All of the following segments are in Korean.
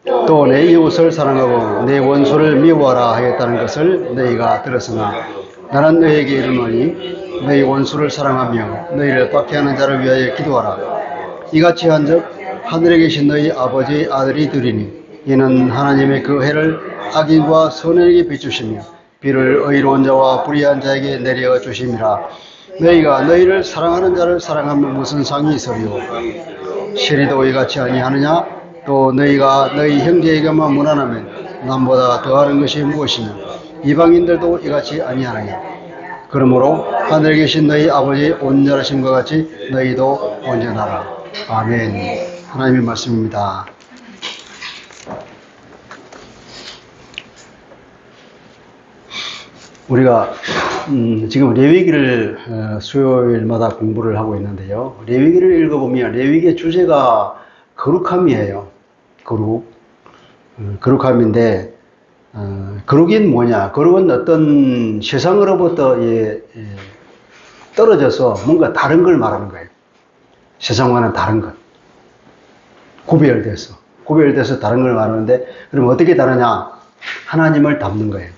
또 내 이웃을 사랑하고 내 원수를 미워하라 하였다는 것을 너희가 들었으나 나는 너희에게 이르노니 너희 원수를 사랑하며 너희를 박해하는 자를 위하여 기도하라. 이같이 한즉 하늘에 계신 너희 아버지의 아들이 되리니 이는 하나님의 그 해를 악인과 선인에게 비추시며 비를 의로운 자와 불의한 자에게 내려 주심이라. 너희가 너희를 사랑하는 자를 사랑하면 무슨 상이 있으리요? 시리도 이같이 아니하느냐? 또 너희가 너희 형제에게만 무난하면 남보다 더하는 것이 무엇이냐? 이방인들도 이같이 아니하느냐? 그러므로 하늘에 계신 너희 아버지의 온전하심과 같이 너희도 온전하라. 아멘. 하나님의 말씀입니다. 우리가 지금 레위기를 수요일마다 공부를 하고 있는데요. 레위기를 읽어보면 레위기의 주제가 거룩함이에요. 거룩함인데 거룩인 뭐냐? 거룩은 어떤 세상으로부터 떨어져서 뭔가 다른 걸 말하는 거예요. 세상과는 다른 것. 구별돼서 다른 걸 말하는데, 그럼 어떻게 다르냐? 하나님을 닮는 거예요.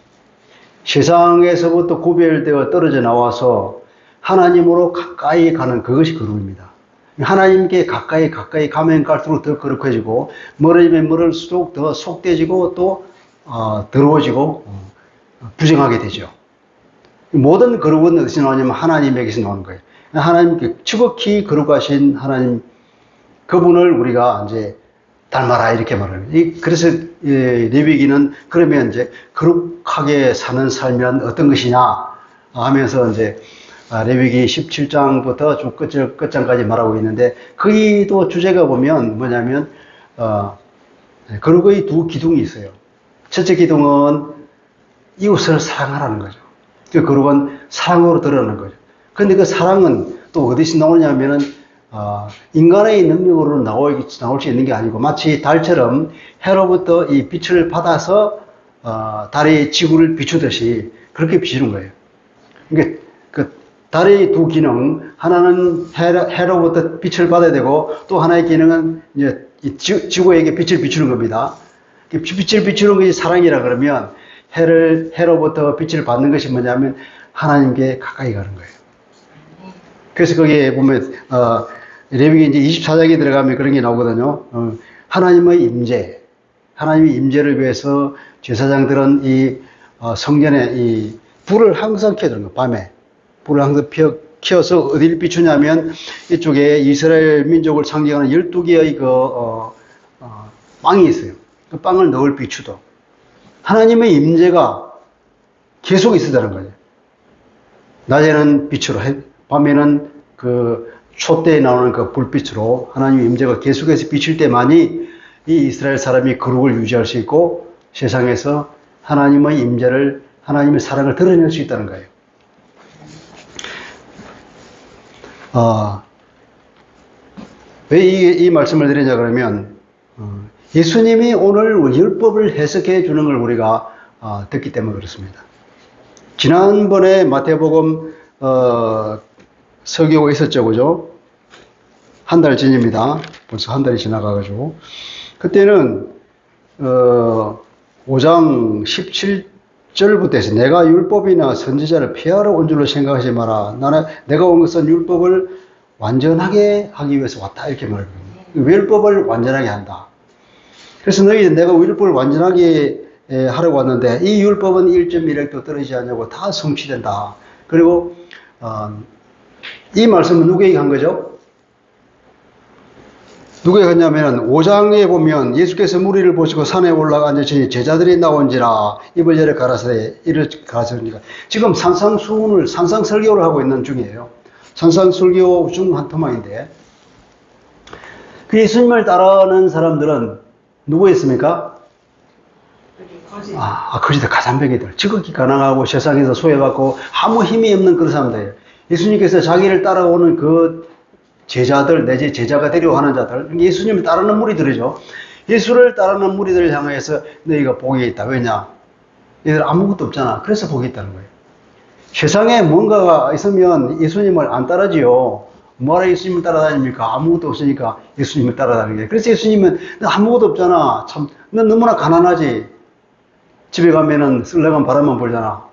세상에서부터 구별되어 떨어져 나와서 하나님으로 가까이 가는 그것이 거룩입니다. 하나님께 가까이 가면 갈수록 더 거룩해지고, 멀어지면 멀을수록 더 속되지고 또 더러워지고 부정하게 되죠. 모든 거룩은 어디서 나오냐면 하나님에게서 나오는 거예요. 하나님께 지극히 거룩하신 하나님, 그분을 우리가 이제 닮아라 이렇게 말합니다. 그래서 레위기는 그러면 이제 거룩하게 사는 삶이란 어떤 것이냐 하면서 이제 레위기 17장부터 쭉 끝장까지 말하고 있는데, 거기도 주제가 보면 뭐냐면 거룩의 두 기둥이 있어요. 첫째 기둥은 이웃을 사랑하라는 거죠. 그 거룩은 사랑으로 드러나는 거죠. 그런데 그 사랑은 또 어디서 나오냐면은 인간의 능력으로 나올 수 있는 게 아니고, 마치 달처럼 해로부터 이 빛을 받아서 달이 지구를 비추듯이 그렇게 비추는 거예요. 그러니까 그 달의 두 기능, 하나는 해로부터 빛을 받아야 되고, 또 하나의 기능은 이제 지구에게 빛을 비추는 겁니다. 빛을 비추는 것이 사랑이라 그러면, 해로부터 빛을 받는 것이 뭐냐면 하나님께 가까이 가는 거예요. 그래서 거기에 보면 레위기 이제 24장에 들어가면 그런 게 나오거든요. 하나님의 임재, 하나님의 임재를 위해서 제사장들은 이 성전에 이 불을 항상 켜두는 거예요. 밤에 불을 항상 켜서 어디를 비추냐면, 이쪽에 이스라엘 민족을 상징하는 12개의 빵이 있어요. 그 빵을 늘 비추도 하나님의 임재가 계속 있었다는 거예요. 낮에는 빛으로, 밤에는 그 촛대에 나오는 그 불빛으로 하나님의 임재가 계속해서 비칠 때만이 이 이스라엘 사람이 거룩을 유지할 수 있고, 세상에서 하나님의 임재를, 하나님의 사랑을 드러낼 수 있다는 거예요. 왜 이 말씀을 드리냐 그러면, 예수님이 오늘 율법을 해석해 주는 걸 우리가 듣기 때문에 그렇습니다. 지난번에 마태복음 설교가 있었죠, 그죠? 한 달 전입니다. 벌써 한 달이 지나가가지고. 그때는 5장 17절부터 해서 내가 율법이나 선지자를 폐하러 온 줄로 생각하지 마라. 내가 온 것은 율법을 완전하게 하기 위해서 왔다, 이렇게 말합니다. 율법을 완전하게 한다. 그래서 너희는 내가 율법을 완전하게 하려고 왔는데, 이 율법은 1.1획도 떨어지지 않냐고 다 성취된다. 그리고 이 말씀은 누구에게 한 거죠? 누구에게 했냐면 5장에 보면 예수께서 무리를 보시고 산에 올라가 앉으시니 제자들이 나온지라 입을 열어 가라사대 이를 가르치니까, 지금 산상설교를 하고 있는 중이에요. 산상설교 중 한 토막인데, 그 예수님을 따르는 사람들은 누구였습니까? 거짓들, 가산뱅이들, 지극히 가난하고 세상에서 소외받고 아무 힘이 없는 그런 사람들이에요. 예수님께서 자기를 따라오는 그 제자들, 내지 제자가 되려고 하는 자들, 예수님을 따르는 무리들이죠. 예수를 따르는 무리들을 향해서 너희가 복이 있다. 왜냐? 얘들 아무것도 없잖아. 그래서 복이 있다는 거예요. 세상에 뭔가가 있으면 예수님을 안 따르지요. 뭐하러 예수님을 따라다닙니까? 아무것도 없으니까 예수님을 따라다니는 거예요. 그래서 예수님은 너 아무것도 없잖아. 참, 너 너무나 가난하지. 집에 가면은 쓸려간 바람만 불잖아.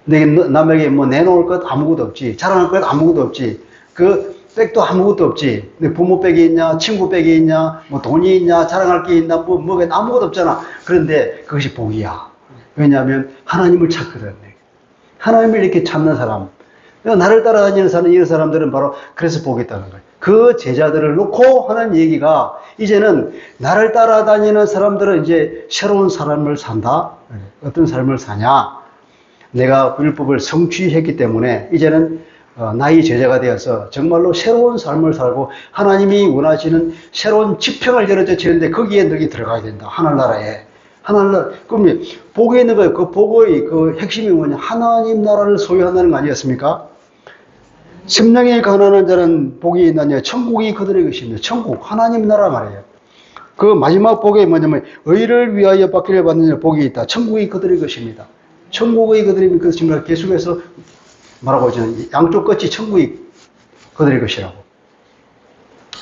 내게 남에게 뭐 내놓을 것 아무것도 없지. 자랑할 것 아무것도 없지. 그 백도 아무것도 없지. 내 부모 백이 있냐, 친구 백이 있냐, 뭐 돈이 있냐, 자랑할 게 있나, 뭐가 아무것도 없잖아. 그런데 그것이 복이야. 왜냐하면 하나님을 찾거든. 하나님을 이렇게 찾는 사람. 나를 따라다니는 사람, 이런 사람들은 바로 그래서 복이 있다는 거예요. 그 제자들을 놓고 하는 얘기가 이제는 나를 따라다니는 사람들은 이제 새로운 삶을 산다. 어떤 삶을 사냐? 내가 율법을 성취했기 때문에 이제는 나의 제자가 되어서 정말로 새로운 삶을 살고 하나님이 원하시는 새로운 지평을 열어젖히는데 거기에 너희 들어가야 된다. 하늘나라에. 하늘나라. 그럼 복에 있는 거예요. 그 복의 그 핵심이 뭐냐? 하나님 나라를 소유한다는 거 아니었습니까? 심령이 가난한 자는 복이 있느냐? 천국이 그들의 것입니다. 천국, 하나님 나라 말이에요. 그 마지막 복이 뭐냐면 의를 위하여 받기를 받는 자 복이 있다. 천국이 그들의 것입니다. 천국의 그들의 것입니다. 계속해서 말하고 있잖아요. 양쪽 끝이 천국이 그들의 것이라고.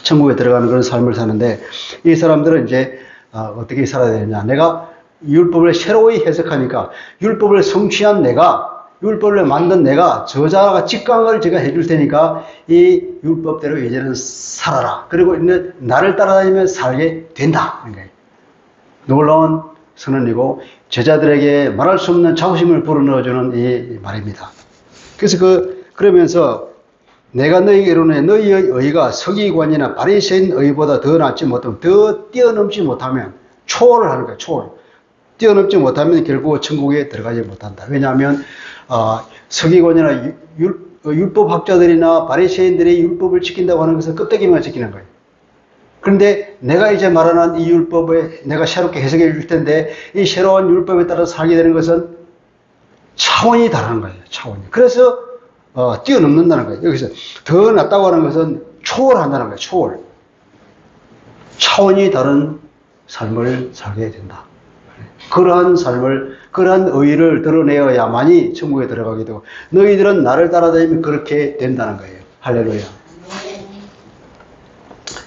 천국에 들어가는 그런 삶을 사는데 이 사람들은 이제 어떻게 살아야 되느냐. 내가 율법을 새로이 해석하니까 율법을 성취한 내가 율법을 만든 내가 저자가 직강을 제가 해줄 테니까 이 율법대로 이제는 살아라. 그리고 이제 나를 따라다니면 살게 된다. 놀라운 선언이고 제자들에게 말할 수 없는 자부심을 불어넣어주는 이 말입니다. 그래서 그러면서 내가 너희에게 이르노니 너희의 의가 서기관이나 바리새인 의보다 더 낫지 못하면 더 뛰어넘지 못하면 초월을 하는 거예요. 초월. 뛰어넘지 못하면 결국 천국에 들어가지 못한다. 왜냐하면 서기관이나 율법학자들이나 바리새인들이 율법을 지킨다고 하는 것은 껍데기만 지키는 거예요. 그런데 내가 이제 말하는 이 율법에 내가 새롭게 해석해 줄 텐데 이 새로운 율법에 따라 살게 되는 것은 차원이 다른 거예요. 차원이. 그래서 뛰어넘는다는 거예요. 여기서 더 낫다고 하는 것은 초월한다는 거예요. 초월. 차원이 다른 삶을 살게 된다. 그러한 삶을, 그러한 의의를 드러내어야만이 천국에 들어가게 되고 너희들은 나를 따라다니면 그렇게 된다는 거예요. 할렐루야.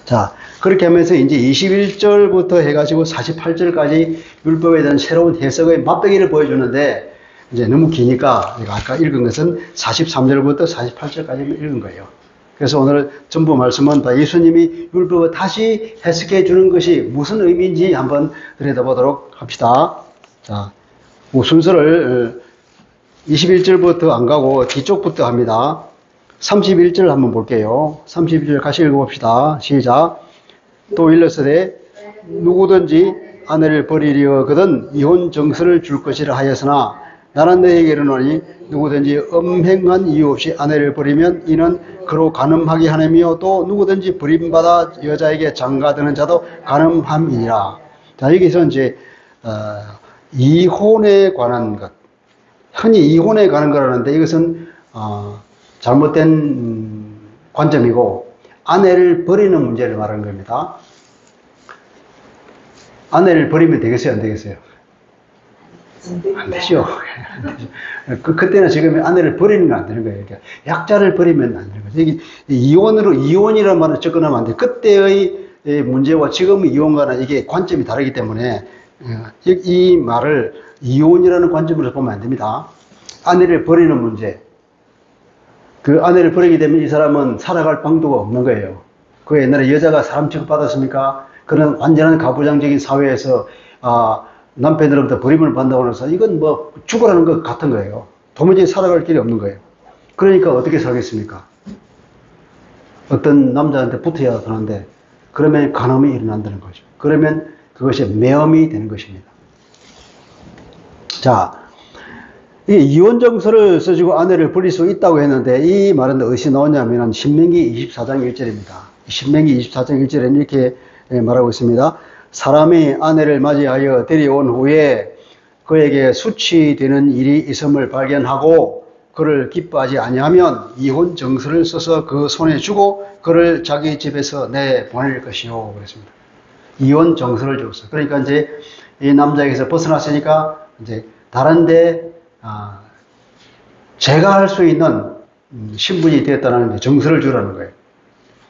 자, 그렇게 하면서 이제 21절부터 해가지고 48절까지 율법에 대한 새로운 해석의 맛배기를 보여주는데 이제 너무 기니까 제가 아까 읽은 것은 43절부터 48절까지 읽은 거예요. 그래서 오늘 전부 말씀은 다 예수님이 율법을 다시 해석해 주는 것이 무슨 의미인지 한번 들여다보도록 합시다. 자, 순서를 21절부터 안 가고 뒤쪽부터 합니다. 31절 한번 볼게요. 31절 같이 읽어봅시다. 시작. 또 일러서되 누구든지 아내를 버리려거든 이혼 정서를 줄 것이라 하였으나 나는 너희에게 이르노니 누구든지 엄행한 이유 없이 아내를 버리면 이는 그로 간음하게 하느며 또 누구든지 버림받아 여자에게 장가드는 자도 간음함이니라. 자, 여기서 이제 이혼에 관한 것, 흔히 이혼에 관한 거라는데 이것은 잘못된 관점이고 아내를 버리는 문제를 말하는 겁니다. 아내를 버리면 되겠어요, 안 되겠어요? 안 되죠. 그때는 지금 아내를 버리는 건 안 되는 거예요. 그러니까 약자를 버리면 안 되는 거죠. 여기 이혼이라는 말을 접근하면 안 돼요. 그때의 문제와 지금의 이혼과는 이게 관점이 다르기 때문에 이 말을 이혼이라는 관점으로 보면 안 됩니다. 아내를 버리는 문제. 그 아내를 버리게 되면 이 사람은 살아갈 방도가 없는 거예요. 그 옛날에 여자가 사람 취급받았습니까? 그런 완전한 가부장적인 사회에서 남편으로부터 버림을 받는다고 해서 이건 뭐 죽으라는 것 같은 거예요. 도무지 살아갈 길이 없는 거예요. 그러니까 어떻게 살겠습니까? 어떤 남자한테 붙어야 하는데 그러면 간음이 일어난다는 거죠. 그러면 그것이 매음이 되는 것입니다. 자, 이 이혼 정서를 써주고 아내를 버릴 수 있다고 했는데 이 말은 어디서 나오냐면 신명기 24장 1절입니다. 신명기 24장 1절에는 이렇게 말하고 있습니다. 사람이 아내를 맞이하여 데려온 후에 그에게 수치되는 일이 있음을 발견하고 그를 기뻐하지 아니하면 이혼 정서를 써서 그 손에 주고 그를 자기 집에서 내보낼 것이요. 그랬습니다. 이혼 정서를 줬어. 그러니까 이제 이 남자에게서 벗어났으니까 이제 다른데 제가 할 수 있는 신분이 되었다는 정서를 주라는 거예요.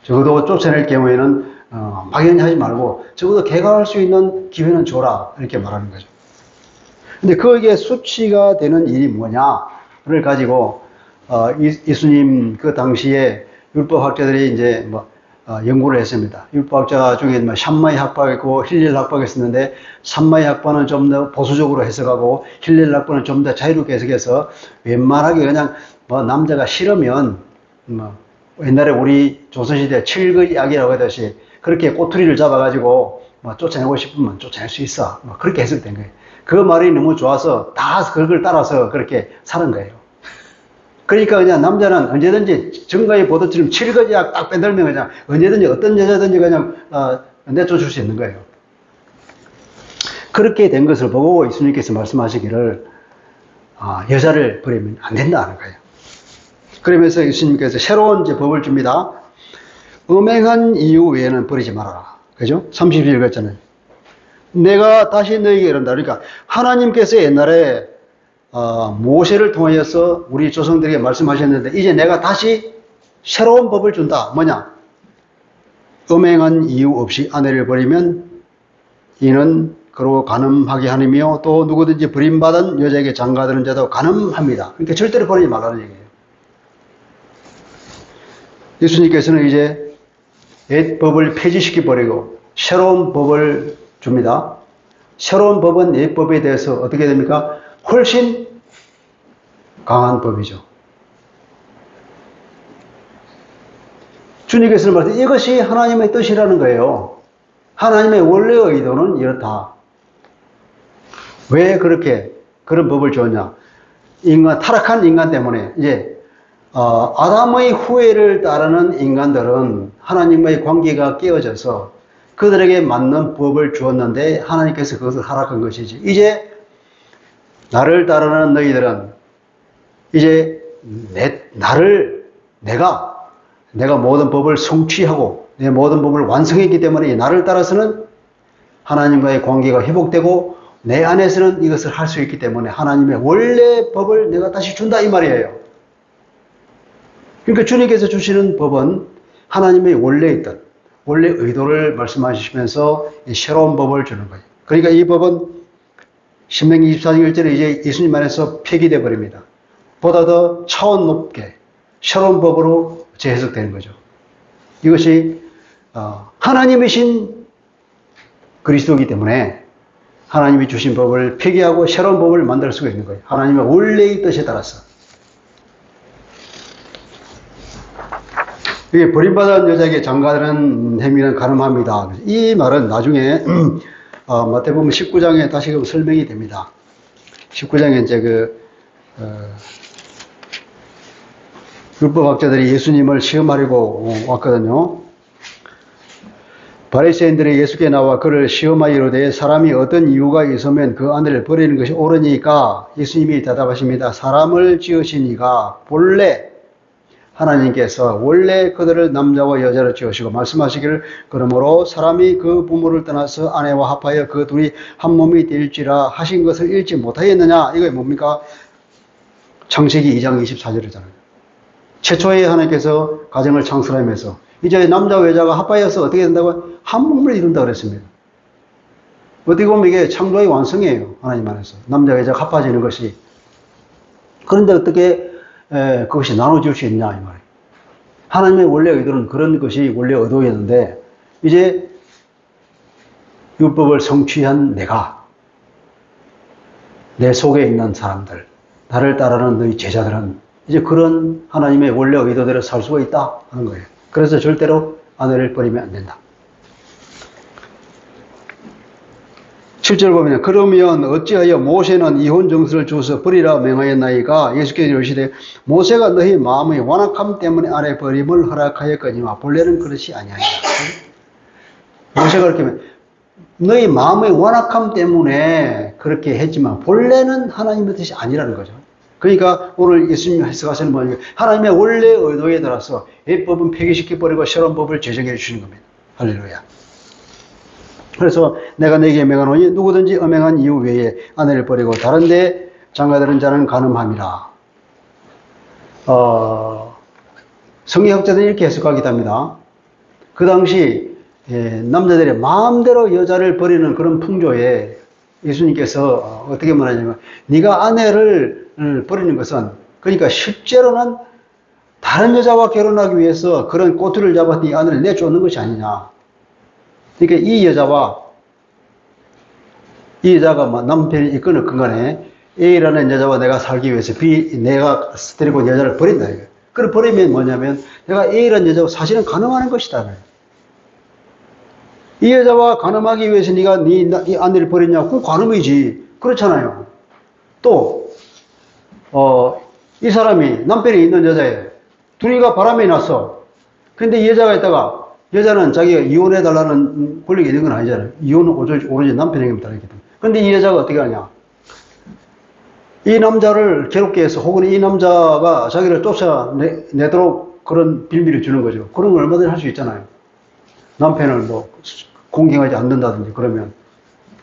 적어도 쫓아낼 경우에는 막연히 하지 말고 적어도 개각할 수 있는 기회는 줘라 이렇게 말하는 거죠. 근데 거기에 수치가 되는 일이 뭐냐를 가지고 예수님 그 당시에 율법학자들이 이제 연구를 했습니다. 율법학자 중에 샴마이 학파가 있고 힐렐 학파가 있었는데 샴마이 학파는 좀 더 보수적으로 해석하고 힐렐 학파는 좀 더 자유롭게 해석해서 웬만하게 그냥 남자가 싫으면 옛날에 우리 조선시대 칠거약이라고 하듯이 그렇게 꼬투리를 잡아가지고 쫓아내고 싶으면 쫓아낼 수 있어. 그렇게 해석된 거예요. 그 말이 너무 좋아서 다 그걸 따라서 그렇게 사는 거예요. 그러니까 그냥 남자는 언제든지 정가의 보도처럼 칠거지약 딱 빼들면 그냥 언제든지 어떤 여자든지 그냥 내쫓을 수 있는 거예요. 그렇게 된 것을 보고 예수님께서 말씀하시기를 여자를 버리면 안 된다는 거예요. 그러면서 예수님께서 새로운 이제 법을 줍니다. 음행한 이유 외에는 버리지 말아라. 그죠? 30일 읽었잖아요. 내가 다시 너에게 이른다. 그러니까 하나님께서 옛날에 모세를 통하여서 우리 조상들에게 말씀하셨는데 이제 내가 다시 새로운 법을 준다. 뭐냐? 음행한 이유 없이 아내를 버리면 이는 그로 간음하게 하느며 또 누구든지 버림받은 여자에게 장가드는 자도 간음합니다. 그러니까 절대로 버리지 말라는 얘기예요. 예수님께서는 이제 옛 법을 폐지시켜버리고 새로운 법을 줍니다. 새로운 법은 옛 법에 대해서 어떻게 됩니까? 훨씬 강한 법이죠. 주님께서는 말씀 이것이 하나님의 뜻이라는 거예요. 하나님의 원래의 의도는 이렇다. 왜 그렇게 그런 법을 줬냐? 타락한 인간 때문에 이제 아담의 후예를 따르는 인간들은 하나님과의 관계가 깨어져서 그들에게 맞는 법을 주었는데 하나님께서 그것을 허락한 것이지. 이제 나를 따르는 너희들은 이제 내가 모든 법을 성취하고 내 모든 법을 완성했기 때문에 나를 따라서는 하나님과의 관계가 회복되고 내 안에서는 이것을 할 수 있기 때문에 하나님의 원래 법을 내가 다시 준다 이 말이에요. 그러니까 주님께서 주시는 법은 하나님의 원래의 뜻, 원래 의도를 말씀하시면서 새로운 법을 주는 거예요. 그러니까 이 법은 신명기 24장 1절에 이제 예수님 안에서 폐기되어 버립니다. 보다 더 차원 높게 새로운 법으로 재해석되는 거죠. 이것이 하나님이신 그리스도이기 때문에 하나님이 주신 법을 폐기하고 새로운 법을 만들 수가 있는 거예요. 하나님의 원래의 뜻에 따라서. 이게 버림받은 여자에게 장가드는 행위는 간음합니다. 이 말은 나중에 마태복음 19장에 다시금 설명이 됩니다. 19장에 이제 율법학자들이 예수님을 시험하려고 왔거든요. 바리새인들이 예수께 나와 그를 시험하기로되 사람이 어떤 이유가 있으면 그 아내를 버리는 것이 옳으니까 예수님이 대답하십니다. 사람을 지으신 이가 본래 하나님께서 원래 그들을 남자와 여자로 지으시고 말씀하시기를 그러므로 사람이 그 부모를 떠나서 아내와 합하여 그 둘이 한 몸이 될지라 하신 것을 읽지 못하였느냐. 이거 뭡니까? 창세기 2장 24절이잖아요. 최초에 하나님께서 가정을 창설하면서 이제 남자와 여자가 합하여서 어떻게 된다고? 한 몸을 이룬다고 그랬습니다. 어떻게 보면 이게 창조의 완성이에요. 하나님 안에서. 남자와 여자가 합해지는 것이. 그런데 어떻게 그것이 나눠질 수 있냐 이 말이에요. 하나님의 원래 의도는 그런 것이 원래 의도였는데 이제 율법을 성취한 내가 내 속에 있는 사람들 나를 따르는 너희 제자들은 이제 그런 하나님의 원래 의도대로 살 수가 있다 하는 거예요. 그래서 절대로 아내를 버리면 안 된다. 7절 보면 그러면 어찌하여 모세는 이혼 정서를 주어서 버리라 명하였나이까 예수께서 이르시되 모세가 너희 마음의 완악함 때문에 아내 버림을 허락하였거니와 본래는 그렇지 아니하니라. 모세가 그렇게 하면 너희 마음의 완악함 때문에 그렇게 했지만 본래는 하나님의 뜻이 아니라는 거죠. 그러니까 오늘 예수님 해석하시는 뭐냐면 하나님의 원래 의도에 따라서 옛법은 폐기시켜버리고 새로운 법을 제정해 주시는 겁니다. 할렐루야. 그래서 내가 네게 명하노니 누구든지 음행한 이유 외에 아내를 버리고 다른 데 장가드는 자는 간음함이라. 성경학자들은 이렇게 해석하기도 합니다. 그 당시 남자들이 마음대로 여자를 버리는 그런 풍조에 예수님께서 어떻게 말하냐면 네가 아내를 버리는 것은 그러니까 실제로는 다른 여자와 결혼하기 위해서 그런 꼬투리를 잡아 네 아내를 내쫓는 것이 아니냐. 그러니까 이 여자가 남편이 이끄는 근간에 A라는 여자와 내가 살기 위해서 내가 데리고 여자를 버린다. 그걸 버리면 뭐냐면 내가 A라는 여자와 사실은 간음하는 것이다. 이 여자와 간음하기 위해서 네가 네 아내를 버렸냐? 그건 간음이지. 그렇잖아요. 또 이 사람이 남편이 있는 여자예요. 둘이가 바람이 났어. 근데 이 여자가 있다가 여자는 자기가 이혼해달라는 권리가 있는 건 아니잖아요. 이혼은 오로지 남편에게만 달리기 때문에. 근데 이 여자가 어떻게 하냐? 이 남자를 괴롭게 해서 혹은 이 남자가 자기를 쫓아내도록 그런 빌미를 주는 거죠. 그런 걸 얼마든지 할 수 있잖아요. 남편을 뭐 공경하지 않는다든지 그러면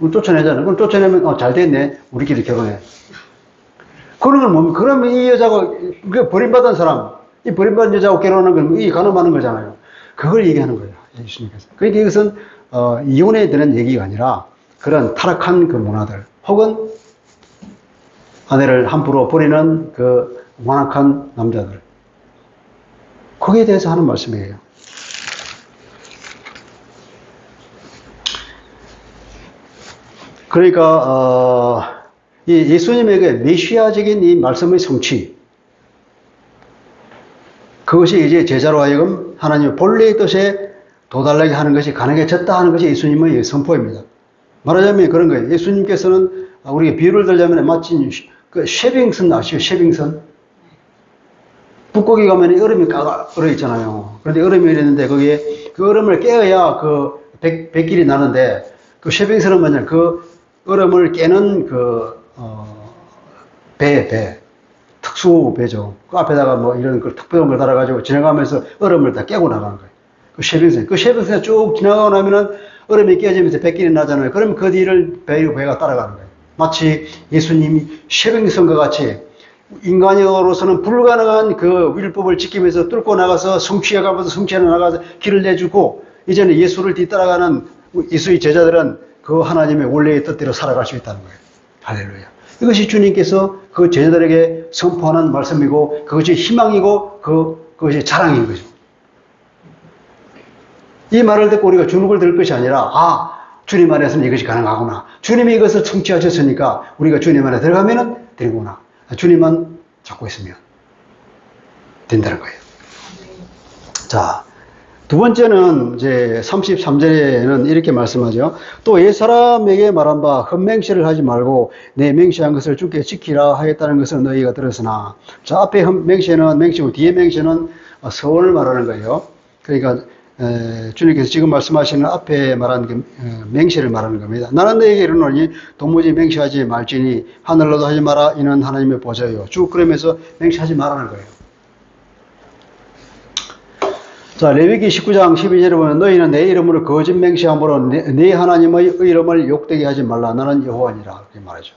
쫓아내잖아요. 그럼 쫓아내면 잘 됐네. 우리끼리 결혼해. 그런 건 뭡니까? 그러면 이 여자가 버림받은 사람, 이 버림받은 여자하고 결혼하는 건 이 간음하는 거잖아요. 그걸 얘기하는 거예요. 예수님께서. 그러니까 이것은 이혼에 대한 얘기가 아니라 그런 타락한 그 문화들 혹은 아내를 함부로 버리는 그 완악한 남자들 거기에 대해서 하는 말씀이에요. 그러니까 이 예수님에게 메시아적인 이 말씀의 성취 그것이 이제 제자로 하여금 하나님의 본래의 뜻에 도달하게 하는 것이 가능해졌다 하는 것이 예수님의 선포입니다. 말하자면 그런 거예요. 예수님께서는 우리가 비유를 들자면 마치 그 쉐빙선 아시죠? 쉐빙선 북극에 가면 얼음이 얼어 있잖아요. 그런데 얼음이 있는데 거기에 그 얼음을 깨어야 그 백길이 나는데 그 쉐빙선은 뭐냐 그 얼음을 깨는 배 특수 배죠. 그 앞에다가 뭐 이런 그 특별한 걸 달아가지고 지나가면서 얼음을 다 깨고 나가는 거예요. 그 쉐빙선. 그 쉐빙선이 쭉 지나가고 나면은 얼음이 깨지면서 백길이 나잖아요. 그러면 그 뒤를 배가 따라가는 거예요. 마치 예수님이 쉐빙선과 같이 인간으로서는 불가능한 그 율법을 지키면서 뚫고 나가서 성취해가면서 성취해 나가서 길을 내주고 이제는 예수를 뒤따라가는 예수의 제자들은 그 하나님의 원래의 뜻대로 살아갈 수 있다는 거예요. 할렐루야. 이것이 주님께서 그 제자들에게 선포하는 말씀이고 그것이 희망이고 그것이 자랑인 거죠. 이 말을 듣고 우리가 주눅을 들 것이 아니라 주님 안에서는 이것이 가능하구나. 주님이 이것을 성취하셨으니까 우리가 주님 안에 들어가면은 되구나. 주님만 잡고 있으면 된다는 거예요. 자, 두 번째는 이제 33절에는 이렇게 말씀하죠. 또 옛사람에게 말한 바 헛맹세를 하지 말고 내 맹세한 것을 주께 지키라 하였다는 것을 너희가 들었으나. 자, 앞에 맹세는 맹세고 뒤에 맹세는 서원을 말하는 거예요. 그러니까 주님께서 지금 말씀하시는 앞에 말한 맹세를 말하는 겁니다. 나는 너에게 이르노니 도무지 맹세하지 말지니 하늘로도 하지 마라. 이는 하나님의 보좌요. 쭉 그러면서 맹세하지 말라는 거예요. 자, 레위기 19장 12절에 보면 너희는 내 이름으로 거짓 맹세함으로 네 하나님의 이름을 욕되게 하지 말라. 나는 여호와니라. 이렇게 말하죠.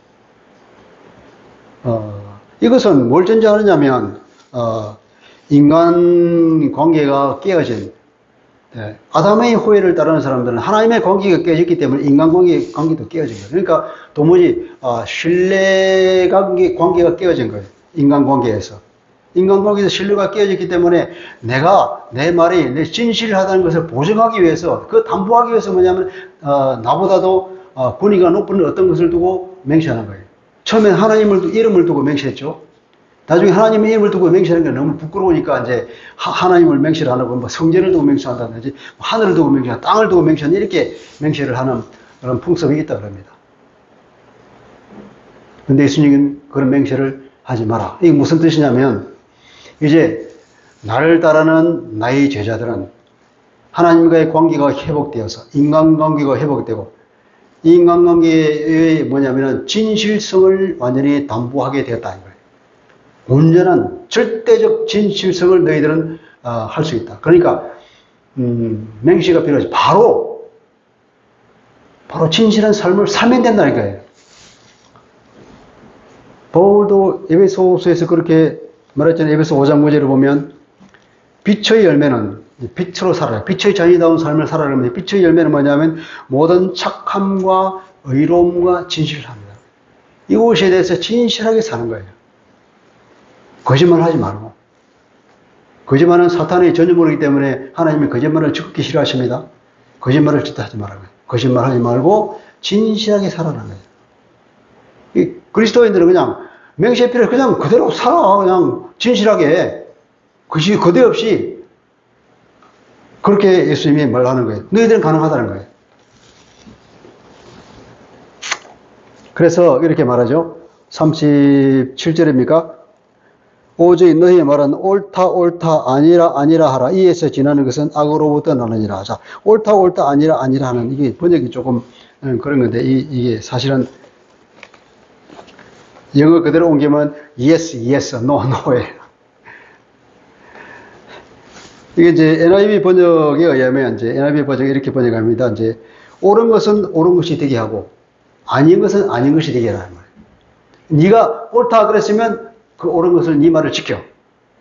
이것은 뭘 전제하느냐면 인간 관계가 깨어진 아담의 호의를 따르는 사람들은 하나님의 관계가 깨졌기 때문에 인간 관계도 깨어진 거예요. 그러니까 도무지 신뢰 관계가 깨어진 거예요. 인간 관계에서. 인간관계에서 신뢰가 깨어졌기 때문에 내가 내 말이 내 진실하다는 것을 보증하기 위해서 그 담보하기 위해서 뭐냐면 나보다도 권위가 높은 어떤 것을 두고 맹세하는 거예요. 처음엔 하나님을 이름을 두고 맹세했죠. 나중에 하나님의 이름을 두고 맹세하는 게 너무 부끄러우니까 이제 하나님을 맹세를 안 하고 뭐 성전을 두고 맹세한다든지 하늘을 두고 맹세한다, 땅을 두고 맹세한다 이렇게 맹세를 하는 그런 풍습이 있다 그럽니다. 근데 예수님은 그런 맹세를 하지 마라. 이게 무슨 뜻이냐면 이제 나를 따르는 나의 제자들은 하나님과의 관계가 회복되어서 인간관계가 회복되고 이 인간관계의 뭐냐면은 진실성을 완전히 담보하게 되었다는 거예요. 온전한 절대적 진실성을 너희들은 할 수 있다. 그러니까 맹세가 필요하지. 바로 진실한 삶을 살면 된다는 거예요. 바울도 에베소서에서 그렇게 말했잖아요. 에베소 5장 5절을 보면 빛의 열매는 빛으로 살아요. 빛의 자녀다운 삶을 살아가면 빛의 열매는 뭐냐면 모든 착함과 의로움과 진실을 합니다. 이것에 대해서 진실하게 사는 거예요. 거짓말 하지 말고. 거짓말은 사탄의 전유물이기 때문에 하나님이 거짓말을 적극히 싫어하십니다. 거짓말을 절대 하지 말라고요. 거짓말 하지 말고 진실하게 살아가는 거예요. 이 그리스도인들은 그냥 맹세에 필요 그냥 그대로 살아. 그냥 진실하게. 거대 없이 그렇게 예수님이 말하는 거예요. 너희들은 가능하다는 거예요. 그래서 이렇게 말하죠. 37절입니까? 오직 너희의 말은 옳다 옳다 아니라 하라. 이에서 지나는 것은 악으로부터 나느니라. 자, 옳다 옳다 아니라 하는 이게 번역이 조금 그런 건데 이게 사실은 영어 그대로 옮기면 yes, no, no예요. 이게 이제 NIV 번역에 의하면 이제 NIV 번역이 이렇게 번역합니다. 이제 옳은 것은 옳은 것이 되게 하고 아닌 것은 아닌 것이 되게 하라는 거예요. 네가 옳다 그랬으면 그 옳은 것을 네 말을 지켜.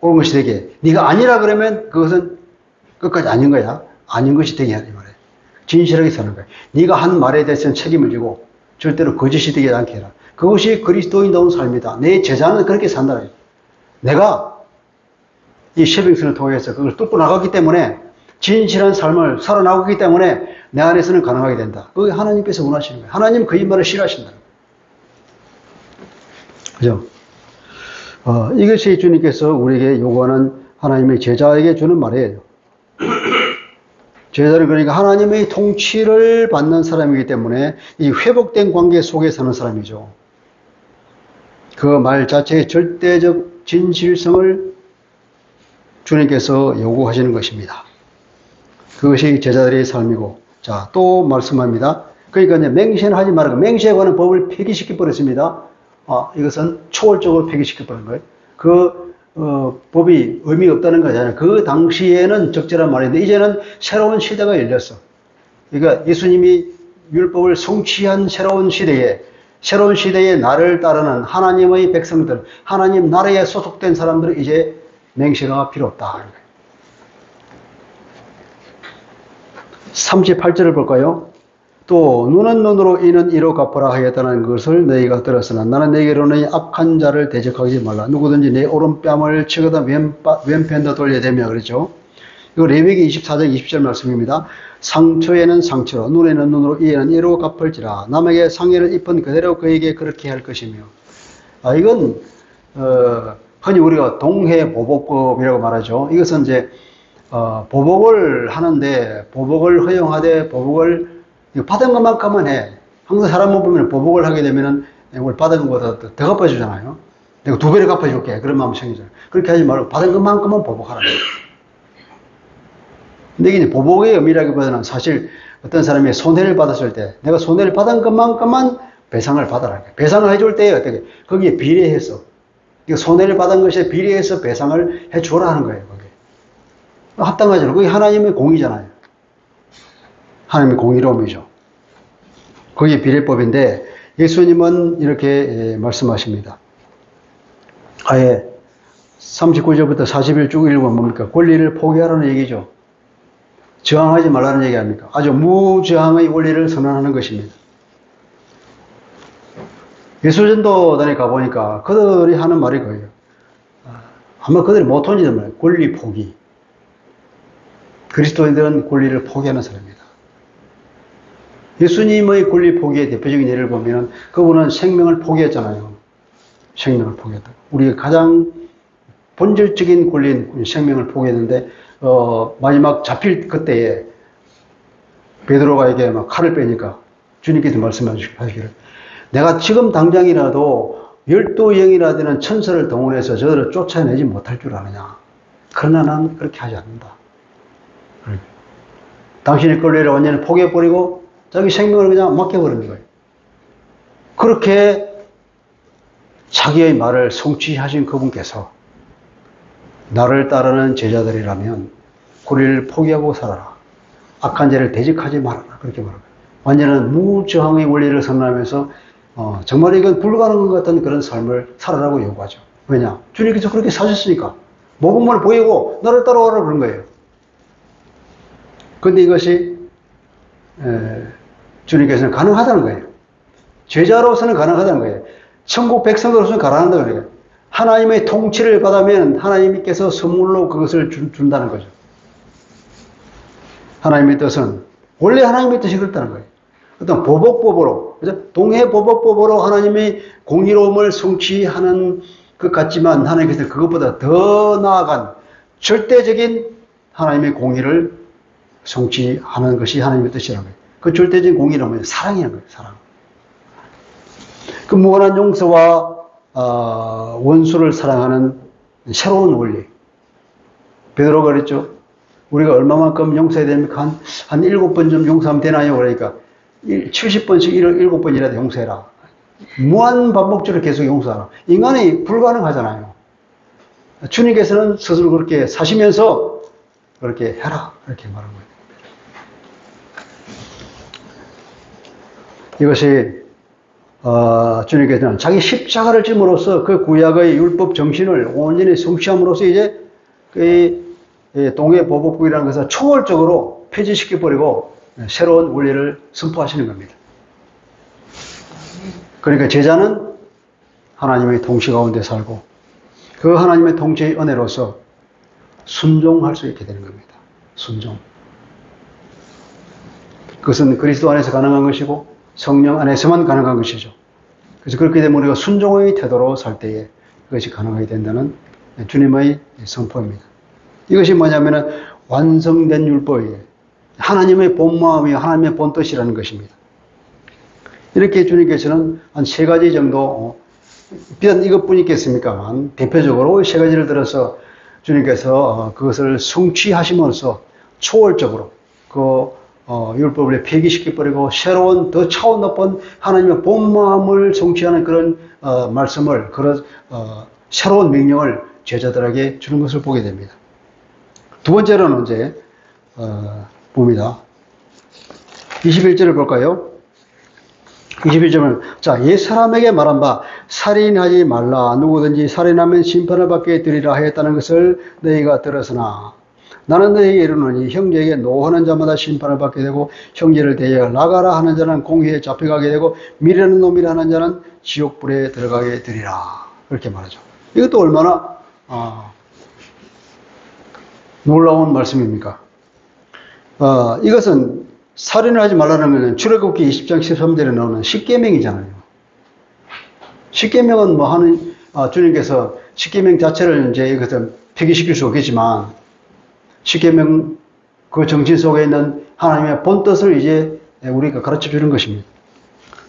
옳은 것이 되게 해. 네가 아니라 그러면 그것은 끝까지 아닌 거야. 아닌 것이 되게 하는 말이에요. 진실하게 사는 거예요. 네가 한 말에 대해서는 책임을 지고 절대로 거짓이 되지 않게 해라. 그것이 그리스도인다운 삶이다. 내 제자는 그렇게 산다. 내가 이 쉐빙슨을 통해서 그걸 뚫고 나가기 때문에 진실한 삶을 살아나가기 때문에 내 안에서는 가능하게 된다. 그게 하나님께서 원하시는 거예요. 하나님 그 말을 싫어하신다. 그죠? 이것이 주님께서 우리에게 요구하는 하나님의 제자에게 주는 말이에요. 제자는 그러니까 하나님의 통치를 받는 사람이기 때문에 이 회복된 관계 속에 사는 사람이죠. 그 말 자체의 절대적 진실성을 주님께서 요구하시는 것입니다. 그것이 제자들의 삶이고, 자, 또 말씀합니다. 그러니까 이제 맹세는 하지 말라고, 맹세에 관한 법을 폐기시켜버렸습니다. 이것은 초월적으로 폐기시켜버린 거예요. 법이 의미가 없다는 거잖아요. 그 당시에는 적절한 말인데, 이제는 새로운 시대가 열렸어. 그러니까 예수님이 율법을 성취한 새로운 시대에 나를 따르는 하나님의 백성들, 하나님 나라에 소속된 사람들은 이제 맹세가 필요 없다. 38절을 볼까요? 또 눈은 눈으로 이는 이로 갚으라 하였다는 것을 너희가 들었으나 나는 너희에게로는 악한 자를 대적하지 말라. 누구든지 내 오른뺨을 치거든 왼편도 돌려대며 그랬죠. 이거 레위기 24장 20절 말씀입니다. 상처에는 상처로 눈에는 눈으로 이에는 이로 갚을지라. 남에게 상해를 입은 그대로 그에게 그렇게 할 것이며. 이건 흔히 우리가 동해보복법이라고 말하죠. 이것은 이제 보복을 하는데 보복을 허용하되 보복을 받은 것만큼만 해. 항상 사람을 보면 보복을 하게 되면은 오늘 받은 것보다 더 갚아주잖아요. 내가 2배를 갚아줄게. 그런 마음 생기잖아요. 그렇게 하지 말고 받은 것만큼만 보복하라. 근데 이게 보복의 의미라기보다는 사실 어떤 사람이 손해를 받았을 때 내가 손해를 받은 것만큼만 배상을 받아라. 배상을 해줄 때 어떻게 거기에 비례해서 손해를 받은 것에 비례해서 배상을 해주라 하는 거예요. 거기에. 합당하잖아요. 그게 하나님의 공의잖아요. 하나님의 공의로움이죠. 그게 비례법인데 예수님은 이렇게 말씀하십니다. 아예 39절부터 40일 쭉 읽으면 뭡니까? 권리를 포기하라는 얘기죠. 저항하지 말라는 얘기 아닙니까? 아주 무저항의 원리를 선언하는 것입니다. 예수전도단에 가보니까 그들이 하는 말이 그거예요. 아마 그들이 못 던지는 말이에요. 권리 포기. 그리스도인들은 권리를 포기하는 사람입니다. 예수님의 권리 포기의 대표적인 예를 보면 그분은 생명을 포기했잖아요. 생명을 포기했다. 우리가 가장 본질적인 권리인 생명을 포기했는데 마지막 잡힐 그때에 베드로가 막 칼을 빼니까 주님께서 말씀하시기를 내가 지금 당장이라도 12영이나 되는 천사를 동원해서 저들을 쫓아내지 못할 줄 아느냐. 그러나 난 그렇게 하지 않는다. 당신의 권리를 완전히 포기해버리고 자기 생명을 그냥 맡겨버리는 거예요. 그렇게 자기의 말을 성취하신 그분께서 나를 따르는 제자들이라면 권리를 포기하고 살아라. 악한 죄를 대적하지 말아라. 그렇게 말합니다. 완전한 무저항의 원리를 선언하면서 정말 이건 불가능한 것 같은 그런 삶을 살아라고 요구하죠. 왜냐? 주님께서 그렇게 사셨으니까. 모범을 보이고 너를 따라오라 그런 거예요. 근데 이것이 주님께서는 가능하다는 거예요. 제자로서는 가능하다는 거예요. 천국 백성으로서는 가능하다는 거예요. 하나님의 통치를 받으면 하나님께서 선물로 그것을 준다는 거죠. 하나님의 뜻은 원래 하나님의 뜻이 그렇다는 거예요. 어떤 보복법으로, 그죠? 동해보복법으로 하나님의 공의로움을 성취하는 것 같지만 하나님께서 그것보다 더 나아간 절대적인 하나님의 공의를 성취하는 것이 하나님의 뜻이라는 거예요. 그 절대적인 공의는 뭐예요? 사랑이라는 거예요. 사랑. 그 무한한 용서와 원수를 사랑하는 새로운 원리. 베드로가 그랬죠. 우리가 얼마만큼 용서해야 됩니까? 한 7번 좀 용서하면 되나요? 그러니까 70번씩 7번이라도 용서해라. 무한 반복적으로 계속 용서하라. 인간이 불가능하잖아요. 주님께서는 스스로 그렇게 사시면서 그렇게 해라. 이렇게 말한 거예요. 이것이 주님께서는 자기 십자가를 짐으로써 그 구약의 율법 정신을 온전히 성취함으로써 이제 그 동해보복국이라는 것을 초월적으로 폐지시켜버리고 새로운 원리를 선포하시는 겁니다. 그러니까 제자는 하나님의 통치 가운데 살고 그 하나님의 통치의 은혜로서 순종할 수 있게 되는 겁니다. 순종. 그것은 그리스도 안에서 가능한 것이고 성령 안에서만 가능한 것이죠. 그래서 그렇게 되면 우리가 순종의 태도로 살 때에 그것이 가능하게 된다는 주님의 선포입니다. 이것이 뭐냐면은 완성된 율법이에요. 하나님의 본마음이 하나님의 본뜻이라는 것입니다. 이렇게 주님께서는 한 3가지 정도, 비단 이것뿐이 있겠습니까만, 대표적으로 3가지를 들어서 주님께서 그것을 성취하시면서 초월적으로 그 율법을 폐기시켜버리고 새로운 더 차원 높은 하나님의 본마음을 성취하는 그런 말씀을, 그런 새로운 명령을 제자들에게 주는 것을 보게 됩니다. 두 번째로는 이제 봅니다. 21절을 볼까요? 21절은 자, 옛 사람에게 말한 바 살인하지 말라. 누구든지 살인하면 심판을 받게 되리라 하였다는 것을 너희가 들었으나 나는 너희에게 이르노니 형제에게 노하는 자마다 심판을 받게 되고 형제를 대하여 나가라 하는 자는 공회에 잡혀가게 되고 미련한 놈이라 하는 자는 지옥불에 들어가게 되리라. 그렇게 말하죠. 이것도 얼마나 놀라운 말씀입니까? 이것은 살인을 하지 말라는 것은 출애굽기 20장 13절에 나오는 십계명이잖아요. 십계명은 뭐 하는 주님께서 십계명 자체를 이제 이것을 폐기시킬 수 없겠지만 십계명 그 정신 속에 있는 하나님의 본뜻을 이제 우리가 가르쳐 주는 것입니다.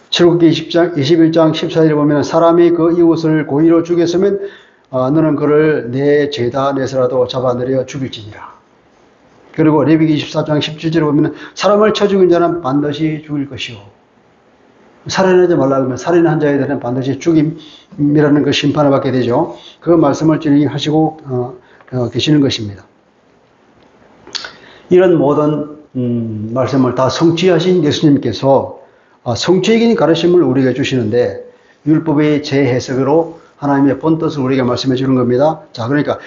출애굽기 21장 14절에 보면 사람이 그 이웃을 고의로 죽였으면 너는 그를 내 죄다 내서라도 잡아내려 죽일지니라. 그리고 레위기 24장 17절에 보면 사람을 쳐 죽인 자는 반드시 죽일 것이요. 살인하지 말라 하면 살인한 자에 대한 반드시 죽임이라는 그 심판을 받게 되죠. 그 말씀을 진행하시고 계시는 것입니다. 이런 모든 말씀을 다 성취하신 예수님께서 성취적인 가르침을 우리에게 주시는데 율법의 재해석으로 하나님의 본뜻을 우리에게 말씀해 주는 겁니다. 자, 그러니까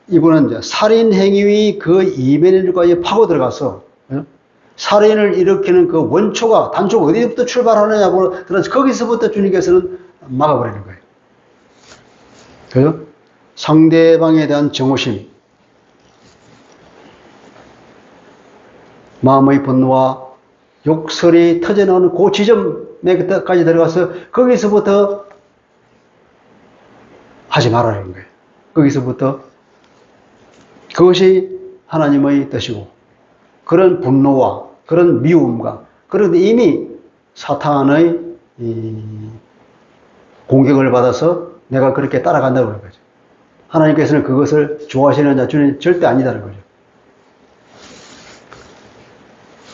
이분은 이제 살인 행위의 그 이면일까지 파고 들어가서 살인을 일으키는 그 원초가 단초가 어디부터 출발하느냐고 들어서 거기서부터 주님께서는 막아버리는 거예요. 그죠? 상대방에 대한 정오심, 마음의 분노와 욕설이 터져나오는 그 지점에까지 들어가서 거기서부터 하지 말라는 거예요. 거기서부터 그것이 하나님의 뜻이고 그런 분노와 그런 미움과 그런 이미 사탄의 공격을 받아서 내가 그렇게 따라간다고 그런 거죠. 하나님께서는 그것을 좋아하시는 자 주님 절대 아니다는 거죠.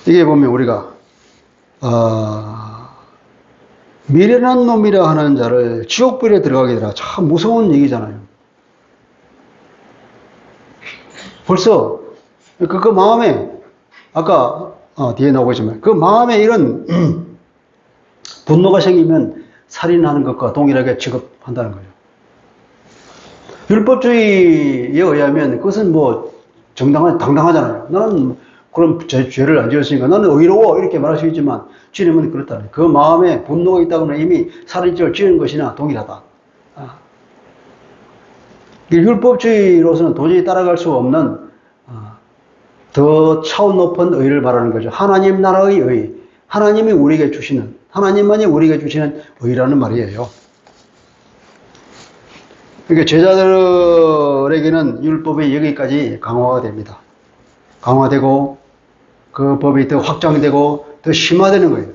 이게 보면 우리가 미련한 놈이라 하는 자를 지옥불에 들어가게 되라. 참 무서운 얘기잖아요. 벌써 그 마음에 아까 뒤에 나오겠지만 그 마음에 이런 분노가 생기면 살인하는 것과 동일하게 취급한다는 거죠. 율법주의에 의하면 그것은 뭐 당당하잖아요. 나는 그럼 죄를 안 지었으니까 나는 의로워 이렇게 말할 수 있지만 주님은 그렇다는 그 마음에 분노가 있다고는 이미 살인죄를 지은 것이나 동일하다. 율법주의로서는 도저히 따라갈 수 없는 더 차원 높은 의를 말하는 거죠. 하나님 나라의 의. 하나님이 우리에게 주시는, 하나님만이 우리에게 주시는 의라는 말이에요. 그러니까 제자들에게는 율법이 여기까지 강화가 됩니다. 강화되고 그 법이 더 확장되고 더 심화되는 거예요.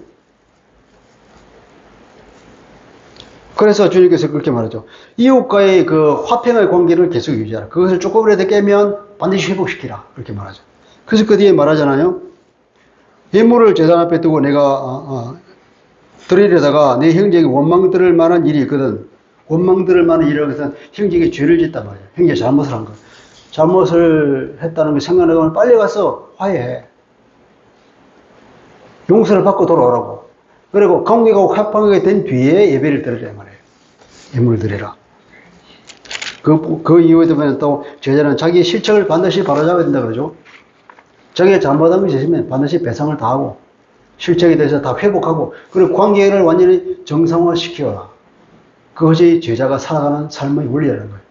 그래서 주님께서 그렇게 말하죠. 이웃과의 그 화평의 관계를 계속 유지하라. 그것을 조금이라도 깨면 반드시 회복시키라. 그렇게 말하죠. 그래서 그 뒤에 말하잖아요. 예물을 제단 앞에 두고 내가 드리려다가 내 형제에게 원망 들을 만한 일이 있거든. 원망 들을 만한 일이라고 해서 형제에게 죄를 짓단 말이에요. 형제가 잘못을 한 거. 잘못을 했다는 걸 생각하면 빨리 가서 화해해. 용서를 받고 돌아오라고. 그리고 관계가 화평하게 된 뒤에 예배를 드리라 말이에요. 예물을 드리라. 그 이후에 되면 또 제자는 자기의 실책을 반드시 바로잡아야 된다 그러죠. 자기가 잘못한 것이 있으면 반드시 배상을 다 하고 실책에 대해서 다 회복하고 그리고 관계를 완전히 정상화시켜라. 그것이 제자가 살아가는 삶의 원리라는 거예요.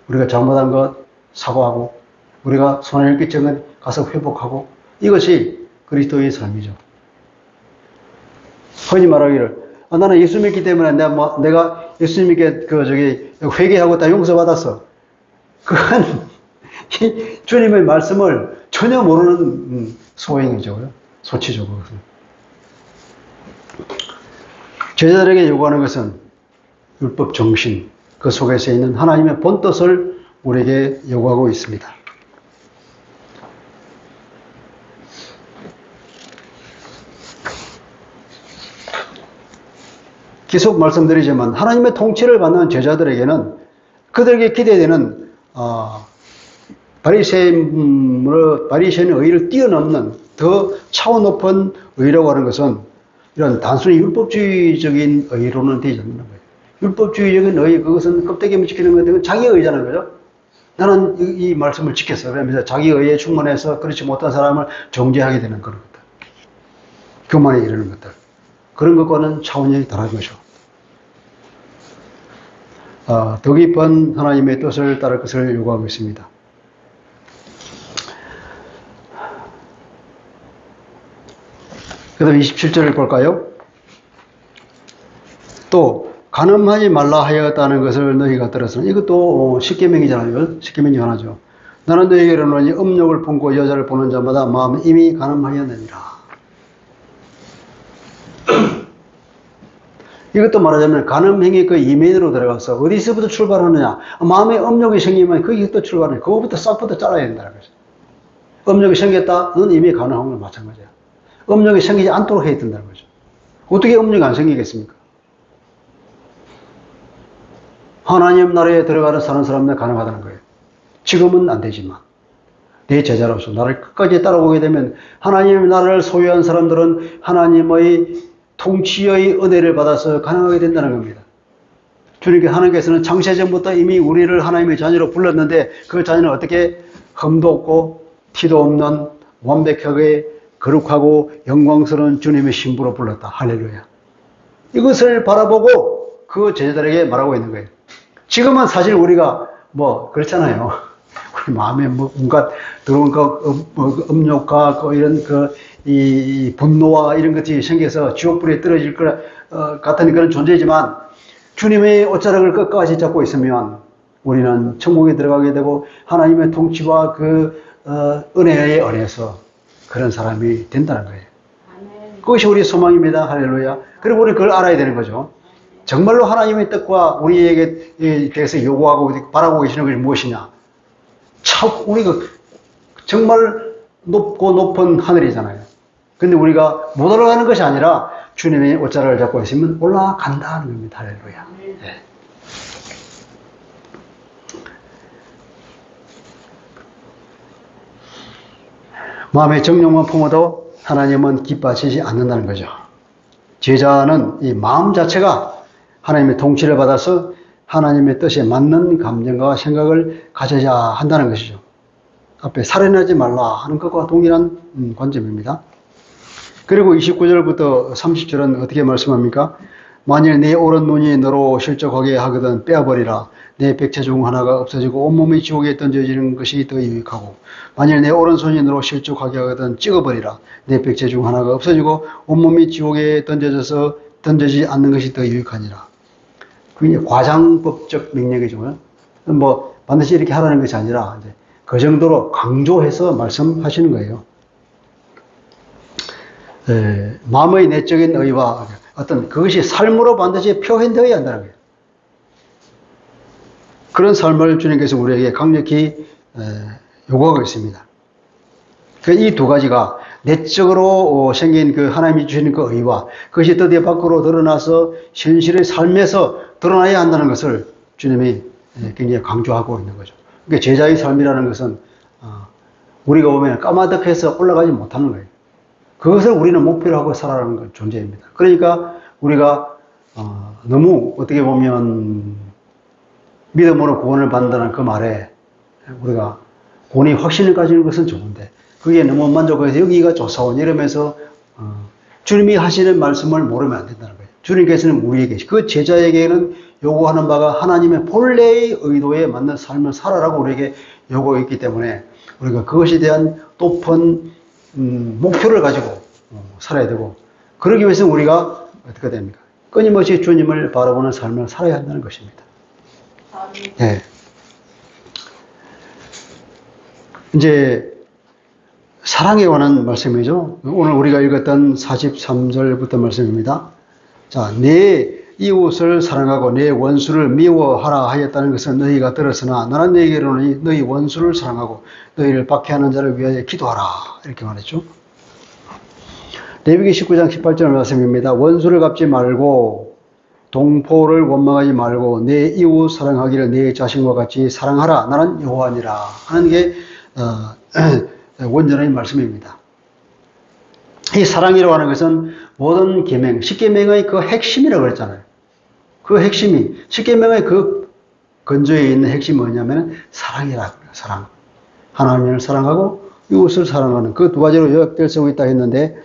우리가 잘못한 것 사과하고 우리가 손해를 끼친 것 가서 회복하고 이것이 그리스도의 삶이죠. 흔히 말하기를 나는 예수 믿기 때문에 내가 예수님께 회개하고 다 용서받았어. 그건 주님의 말씀을 전혀 모르는 소행이죠. 소치죠. 그것은. 제자들에게 요구하는 것은 율법 정신, 그 속에서 있는 하나님의 본뜻을 우리에게 요구하고 있습니다. 계속 말씀드리지만 하나님의 통치를 받는 제자들에게는 그들에게 기대되는 바리새인의 의를 뛰어넘는 더 차원 높은 의라고 하는 것은 이런 단순히 율법주의적인 의로는 되지 않는 거예요. 율법주의적인 의, 그것은 껍데기만 지키는 건데 자기 의잖아요. 그죠? 나는 이 말씀을 지켰어. 그러면서 자기 의에 충만해서 그렇지 못한 사람을 정죄하게 되는 그런 것들. 교만에 이르는 것들. 그런 것과는 차원이 다른 거죠. 더 깊은 하나님의 뜻을 따를 것을 요구하고 있습니다. 그 다음 27절을 볼까요? 또 간음하지 말라 하였다는 것을 너희가 들었으니 이것도 십계명이잖아요. 십계명 중 하나죠. 나는 너희에게 이르노니 음욕을 품고 여자를 보는 자마다 마음에 이미 간음하였느니라. 이것도 말하자면 간음행위 그 이면으로 들어가서 어디서부터 출발하느냐. 마음에 음욕이 생기면 거기부터 출발하냐. 그거부터 싹부터 잘라야 된다는 거죠. 음욕이 생겼다? 넌 이미 간음한 건 마찬가지야. 음욕이 생기지 않도록 해야 된다는 거죠. 어떻게 음욕이 안 생기겠습니까? 하나님 나라에 들어가는 사는 사람들 가능하다는 거예요. 지금은 안 되지만 내 제자로서 나를 끝까지 따라오게 되면 하나님 나라를 소유한 사람들은 하나님의 통치의 은혜를 받아서 가능하게 된다는 겁니다. 주님께 하나님께서는 창세전부터 이미 우리를 하나님의 자녀로 불렀는데 그 자녀는 어떻게 흠도 없고 티도 없는 완벽하게 거룩하고 영광스러운 주님의 신부로 불렀다. 할렐루야. 이것을 바라보고 그 제자들에게 말하고 있는 거예요. 지금은 사실 우리가 그렇잖아요. 우리 마음에 온갖 들어온 음욕과 이런 이 분노와 이런 것이 생겨서 지옥불에 떨어질 것 같은 그런 존재지만 주님의 옷자락을 끝까지 잡고 있으면 우리는 천국에 들어가게 되고 하나님의 통치와 그 은혜에 의해서 그런 사람이 된다는 거예요. 그것이 우리의 소망입니다. 할렐루야. 그리고 우리는 그걸 알아야 되는 거죠. 정말로 하나님의 뜻과 우리에게 대해서 요구하고 바라고 계시는 것이 무엇이냐. 참 우리가 정말 높고 높은 하늘이잖아요. 근데 우리가 못 올라가는 것이 아니라 주님의 옷자락을 잡고 있으면 올라간다는 겁니다. 할렐루야. 네. 마음의 정욕만 품어도 하나님은 기뻐하시지 않는다는 거죠. 제자는 이 마음 자체가 하나님의 통치를 받아서 하나님의 뜻에 맞는 감정과 생각을 가져야 한다는 것이죠. 앞에 살인하지 말라 하는 것과 동일한 관점입니다. 그리고 29절부터 30절은 어떻게 말씀합니까? 만일 내 오른 눈이 너로 실족하게 하거든 빼어버리라. 내 백체 중 하나가 없어지고 온몸이 지옥에 던져지는 것이 더 유익하고 만일 내 오른손이 너로 실족하게 하거든 찍어버리라. 내 백체 중 하나가 없어지고 온몸이 지옥에 던져지지 않는 것이 더 유익하니라. 그게 과장법적 명령이죠. 뭐 반드시 이렇게 하라는 것이 아니라 이제 그 정도로 강조해서 말씀하시는 거예요. 마음의 내적인 의와 어떤 그것이 삶으로 반드시 표현되어야 한다는 거예요. 그런 삶을 주님께서 우리에게 강력히 요구하고 있습니다. 이 두 가지가 내적으로 생긴 그 하나님이 주시는 그 의와 그것이 드디어 밖으로 드러나서 현실의 삶에서 드러나야 한다는 것을 주님이 굉장히 강조하고 있는 거죠. 그러니까 제자의 삶이라는 것은 우리가 보면 까마득해서 올라가지 못하는 거예요. 그것을 우리는 목표로 하고 살아가는 존재입니다. 그러니까 우리가 너무 어떻게 보면 믿음으로 구원을 받는다는 그 말에 우리가 구원이 확신을 가지는 것은 좋은데 그게 너무 만족해서 여기가 좋사원 이러면서 주님이 하시는 말씀을 모르면 안 된다는 거예요. 주님께서는 우리에게 그 제자에게는 요구하는 바가 하나님의 본래의 의도에 맞는 삶을 살아라고 우리에게 요구했기 때문에 우리가 그것에 대한 높은 목표를 가지고 살아야 되고 그러기 위해서 우리가 어떻게 됩니까? 끊임없이 주님을 바라보는 삶을 살아야 한다는 것입니다. 네. 이제 사랑에 관한 말씀이죠. 오늘 우리가 읽었던 43절부터 말씀입니다. 자, 내 이웃을 사랑하고 내 원수를 미워하라 하였다는 것은 너희가 들었으나 나는 너희에게로는 너희 원수를 사랑하고 너희를 박해하는 자를 위하여 기도하라 이렇게 말했죠. 레위기 19장 18절 말씀입니다. 원수를 갚지 말고 동포를 원망하지 말고 내 이웃 사랑하기를 내 자신과 같이 사랑하라 나는 여호와니라 하는 게 원전의 말씀입니다. 이 사랑이라고 하는 것은 모든 계명, 십계명의 그 핵심이라고 그랬잖아요. 그 핵심이 십계명의 그 근저에 있는 핵심이 뭐냐면 사랑이라고 그래요. 사랑. 하나님을 사랑하고 이웃을 사랑하는 그 두 가지로 요약될 수 있다 했는데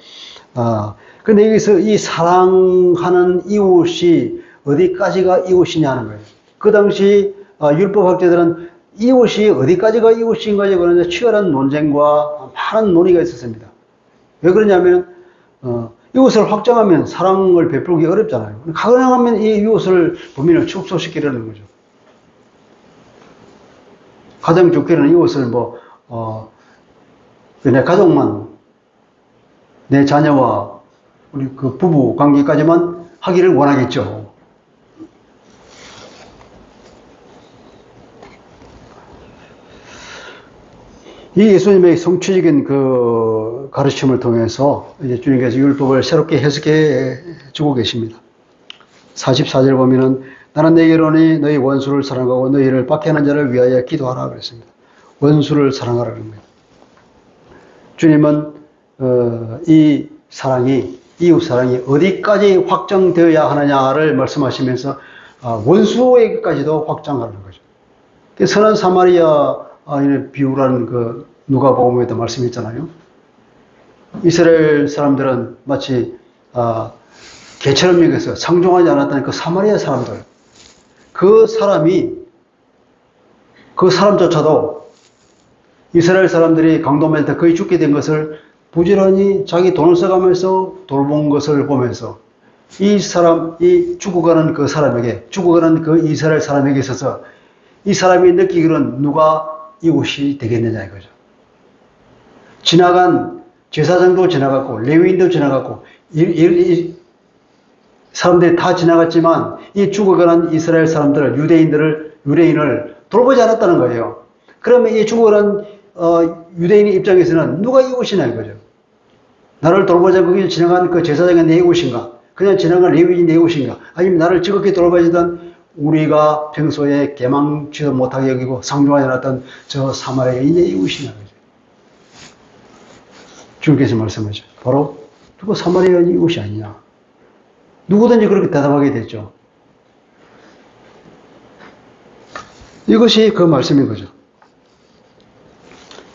근데 여기서 이 사랑하는 이웃이 어디까지가 이웃이냐는 거예요. 그 당시 율법학자들은 이웃이 어디까지가 이웃인가에 관해서 치열한 논쟁과 많은 논의가 있었습니다. 왜 그러냐면 이웃을 확정하면 사랑을 베풀기 어렵잖아요. 가능하면 이 이웃을 범인을 축소시키려는 거죠. 가장 좋게는 이웃을 내 가족만, 내 자녀와 우리 그 부부 관계까지만 하기를 원하겠죠. 이 예수님의 성취적인 그 가르침을 통해서 이제 주님께서 율법을 새롭게 해석해 주고 계십니다. 44절 보면은 나는 너희에게로니 너희 원수를 사랑하고 너희를 박해하는 자를 위하여 기도하라 그랬습니다. 원수를 사랑하라는 거예요. 주님은 이 사랑이 이웃 사랑이 어디까지 확정되어야 하느냐를 말씀하시면서 원수에게까지도 확장하는 거죠. 선한 사마리아인의 비유라는 그 누가복음에도 말씀했잖아요. 이스라엘 사람들은 마치 개처럼 여겨서 상종하지 않았다는 그 사마리아 사람들, 그 사람조차도 이스라엘 사람들이 강도한테 거의 죽게 된 것을 부지런히 자기 돈을 써가면서 돌본 것을 보면서 이 죽어가는 그 사람에게, 죽어가는 그 이스라엘 사람에게 있어서 이 사람이 느끼기로는 누가 이웃이 되겠느냐 이거죠. 지나간 제사장도 지나갔고 레위인도 지나갔고 이 사람들이 다 지나갔지만 이 죽어가는 이스라엘 사람들을 유대인을 돌보지 않았다는 거예요. 그러면 이 죽어가는 유대인의 입장에서는 누가 이웃이냐 이거죠. 나를 돌보지 않고 그냥 지나간 그 제사장이 내 이웃인가? 그냥 지나간 레위인이 내 이웃인가? 아니면 나를 지극히 돌보지던 우리가 평소에 개망치도 못하게 여기고 상종하지 않았던 저 사마리아인이 내 이웃이냐 이거죠. 주님께서 말씀하죠. 바로 누구 사마리아인이 이웃이 아니냐. 누구든지 그렇게 대답하게 됐죠. 이것이 그 말씀인 거죠.